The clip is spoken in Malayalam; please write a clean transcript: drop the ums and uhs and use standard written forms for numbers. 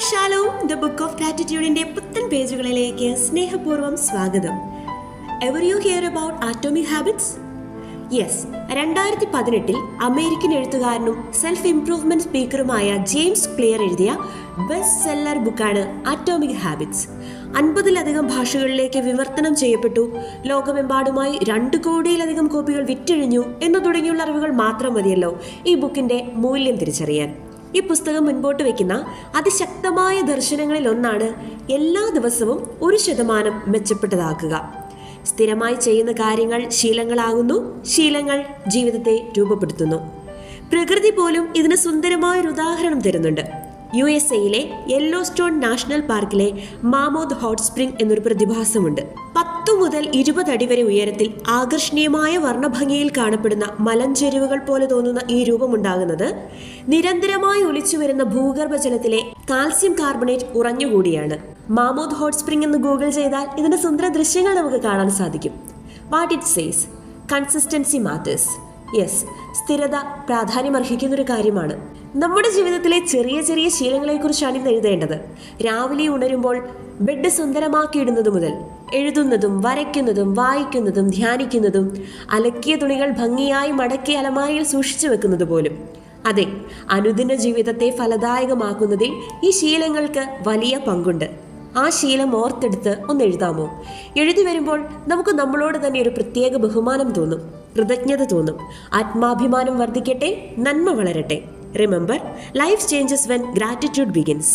ഷാലോം ദ ബുക്ക് ഓഫ് ഗ്രാറ്റിറ്റ്യൂഡിന്റെ പുത്തൻ പേജുകളിലേക്ക് സ്നേഹപൂർവ്വം സ്വാഗതം. Ever you here about atomic habits? Yes, 2018 American എഴുത്തുകാരനും സെൽഫ് ഇംപ്രൂവ്മെന്റ് സ്പീക്കറുമായ ജെയിംസ് ക്ലിയർ എഴുതിയ ബെസ്റ്റ് സെല്ലർ ബുക്കാണ് ആറ്റോമിക് ഹാബിറ്റ്സ്. 50-ലധികം ഭാഷകളിലേക്ക് വിവർത്തനം ചെയ്യപ്പെട്ടു. ലോകമെമ്പാടുമായി 2 കോടിയിലധികം കോപ്പികൾ വിറ്റഴിഞ്ഞു എന്നു തുടങ്ങിയുള്ള അറിവുകൾ മാത്രം മതിയല്ലോ ഈ ബുക്കിന്റെ മൂല്യം തിരിച്ചറിയാൻ. ഈ പുസ്തകം മുൻപോട്ട് വയ്ക്കുന്ന അതിശക്തമായ ദർശനങ്ങളിൽ ഒന്നാണ് എല്ലാ ദിവസവും 1% മെച്ചപ്പെട്ടതാക്കുക. സ്ഥിരമായി ചെയ്യുന്ന കാര്യങ്ങൾ ശീലങ്ങളാകുന്നു, ശീലങ്ങൾ ജീവിതത്തെ രൂപപ്പെടുത്തുന്നു. പ്രകൃതി പോലും ഇതിന് സുന്ദരമായൊരു ഉദാഹരണം തരുന്നുണ്ട്. USA-യിലെ യെല്ലോസ്റ്റോൺ നാഷണൽ പാർക്കിലെ മാമോത്ത് ഹോട്ട് സ്പ്രിംഗ് എന്നൊരു പ്രതിഭാസമുണ്ട്. 10 മുതൽ 20 അടി വരെ ഉയരത്തിൽ ആകർഷണീയമായ വർണ്ണഭംഗിയിൽ കാണപ്പെടുന്ന മലഞ്ചെരിവുകൾ പോലെ തോന്നുന്ന ഈ രൂപമുണ്ടാകുന്നത് നിരന്തരമായി ഒലിച്ചു വരുന്ന ഭൂഗർഭജലത്തിലെ കാൽസ്യം കാർബണേറ്റ് ഉറഞ്ഞുകൂടിയാണ്. മാമോത്ത് ഹോട്ട് സ്പ്രിംഗ് എന്ന് ഗൂഗിൾ ചെയ്താൽ ഇതിന്റെ സുന്ദര ദൃശ്യങ്ങൾ നമുക്ക് കാണാൻ സാധിക്കും. What it says, consistency matters. Yes, സ്ഥിരത പ്രാധാന്യമർഹിക്കുന്നൊരു കാര്യമാണ്. നമ്മുടെ ജീവിതത്തിലെ ചെറിയ ചെറിയ ശീലങ്ങളെക്കുറിച്ചാണ് ഇന്ന് എഴുതേണ്ടത്. രാവിലെ ഉണരുമ്പോൾ ബെഡ് സുന്ദരമാക്കിയിടുന്നത് മുതൽ എഴുതുന്നതും വരയ്ക്കുന്നതും വായിക്കുന്നതും ധ്യാനിക്കുന്നതും അലക്കിയ തുണികൾ ഭംഗിയായി മടക്കി അലമാരയിൽ സൂക്ഷിച്ചു വെക്കുന്നത് പോലും. അതെ, അനുദിന ജീവിതത്തെ ഫലദായകമാക്കുന്നതിൽ ഈ ശീലങ്ങൾക്ക് വലിയ പങ്കുണ്ട്. ആ ശീലം ഓർത്തെടുത്ത് ഒന്ന് എഴുതാമോ? എഴുതി വരുമ്പോൾ നമുക്ക് നമ്മളോട് തന്നെ ഒരു പ്രത്യേക ബഹുമാനം തോന്നും, കൃതജ്ഞത തോന്നും, ആത്മാഭിമാനം വർദ്ധിക്കട്ടെ, നന്മ വളരട്ടെ. Remember, life changes when gratitude begins.